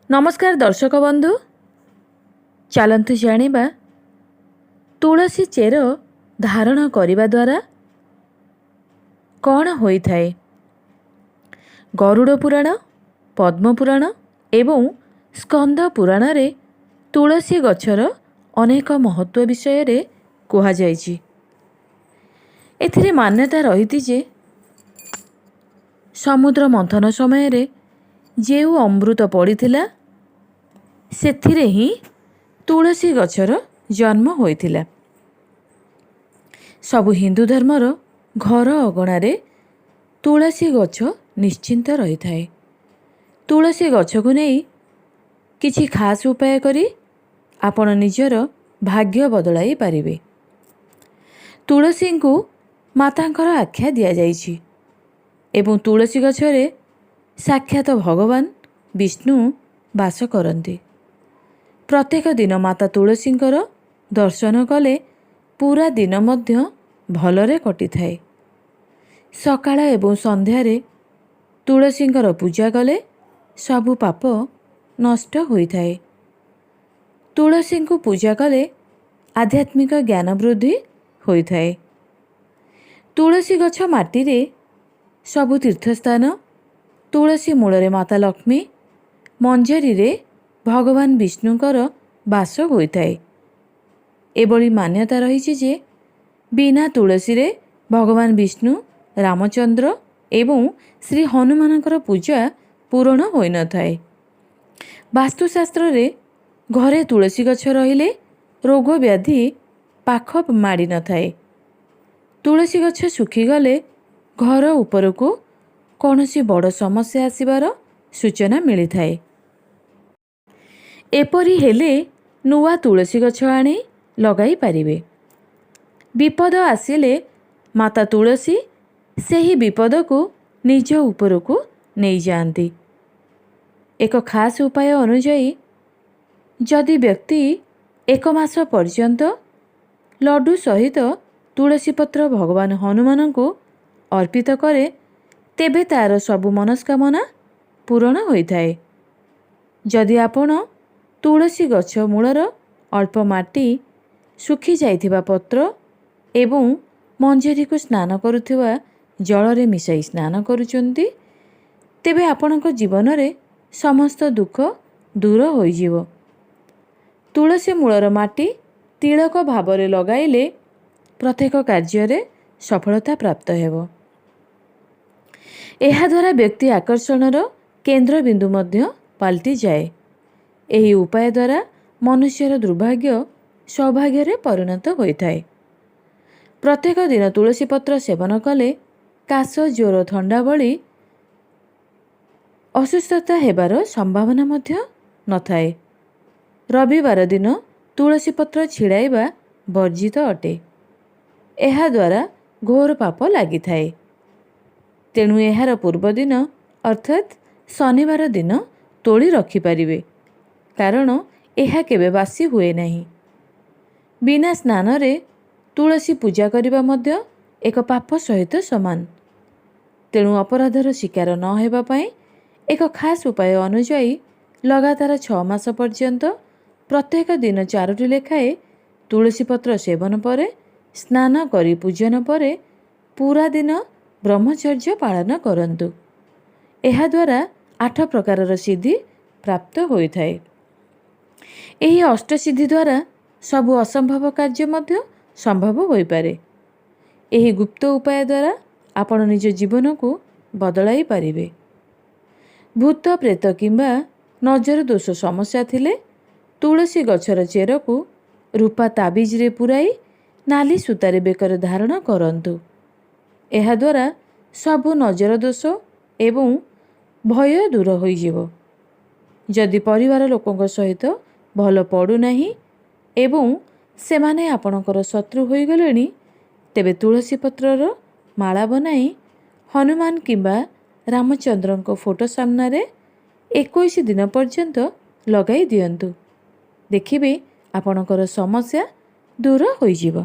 नमस्कार दर्शक बंधु, चलतु जानिबा तुलसी चेर धारण करिबा द्वारा कौन होई थाए। गरुड़ पुराण, पद्म पुराण एवं स्कंद पुराण रे तुलसी गछर अनेक महत्व विषय रे कुहा जायछि। एथिरे मान्यता रहिति जे समुद्र मंथन समय रे जेउ अमृत पड़िथिला सेथिरे ही तुलसी गछर जन्म होइथिला। सबु हिंदू धर्मर घर अगणारे तुलसी गछ निश्चिंत रही थाए। तुलसी गछ को नहीं किछि खास उपाय करी आपण निजर भाग्य बदलाई पारिबे। तुलसी को मातांकर आख्या दिया जाइछि एवं तुलसी गछरे साक्षात भगवान विष्णु वास करती। प्रत्येक दिन माता तुलसींकर दर्शन कले पूरा दिन मध्य भलरे कटि थाए। सकाळ एवं संध्यारे तुलसींकर पूजा कले सबु पाप नष्ट होई थाए। तुलसी को पूजा कले आध्यात्मिक ज्ञान वृद्धि होई थाए। तुलसी गछ माटी रे सबु तीर्थस्थान, तुलसी मूलरे माता लक्ष्मी, मंजरी रे भगवान विष्णुकर वास होइथाए। एबोली मान्यता रही जे बिना तुलसी रे भगवान विष्णु, रामचंद्र एवं श्री हनुमानकर पूजा पूर्ण होई न थाए। वास्तुशास्त्र रे घरे तुलसी गछ रहिले रोग व्याधि पाख माड़ी न थाए। तुलसी गछ सुखी गले घर उपरको कौनसी बड़ समस्या आसिबार सूचना मिली थाए। एपरी हेले नुआ तुलसी गछ आनी लगाई पारिबे। विपद आसिले माता तुलसी सेही विपद को निज उपरको नहीं जाती। एक खास उपाय अनुजाई जदि व्यक्ति एक मास पर्यंत लड्डू सहित तुलसी पत्र भगवान हनुमान को अर्पित करे तेबे तार सबु मनस्कामना पूरण होइथाए। जदि आपण तुलसी गछ मूलर अल्प माटी, सुखी जाइथिबा पत्र एवं मंजरी को स्नान करुथिबा जलरे मिसाई स्नान करुचंती तेबे आपणक जीवन रे समस्त दुख दूर होइजिवो। तुलसी मूलर माटी तिलक भावरे लगाइले प्रत्येक कार्य रे सफलता प्राप्त हेबो। एहा द्वारा व्यक्ति आकर्षणर केंद्र बिंदु मध्य पाल्टी जाए। एही उपाय द्वारा मनुष्यर दुर्भाग्य सौभाग्य रे परिणत होइथाए। प्रत्येक दिन तुलसी पत्र सेवन कले काश, ज्वर, थंडा भली असुस्थता हेबार संभावना मध्य न थाए। रविवार दिन तुलसी पत्र छिड़ाइबा वर्जित अटे। एहा द्वारा घोर पाप लागि थाए। तेणु एहार पूर्व दिन अर्थात शनिवार दिन तोली रखिपारिबे, कारण एहा केबे बासी हुए नहीं। बिना स्नान रे तुलसी पूजा करिबा मध्य एक पाप सहित समान। तेणु अपराधर शिकार न हेबा पई एक खास उपाय अनुजाई लगातार 6 मास पर्यंत प्रत्येक दिन 4टी लेखाए तुलसी पत्र सेवन परे स्नान करी पूजन परे पूरा दिन ब्रह्मचर्य पालन करंतु। एहा द्वारा 8 प्रकारर सिद्धि प्राप्त होइथाए। एही अष्टसिद्धि द्वारा सबु असंभव कार्य मध्य संभव होई पारे। एही गुप्त उपाय द्वारा आपण निज जीवन को बदलाई पारिबे। भूत प्रेत किंबा नजर दोष समस्या थिले तुलसी गछर चेर को रूपा ताबिज रे पुराई नाली सूतारे बेकर धारण करंतु। एहा द्वारा सबु नजर दोष एवं भय दूर होई जिवो। जदि परिवार लोकंक सहित भल पड़ू नाही एवं सेमाने आपणकर शत्रु होई गलेनी तेबे तुलसी पत्रर माला बनाई हनुमान किंबा रामचंद्रंक फोटो सामना रे 21 दिन पर्यंत लगाई दियंतु। देखिबे आपणकर समस्या दूर होई जिवो।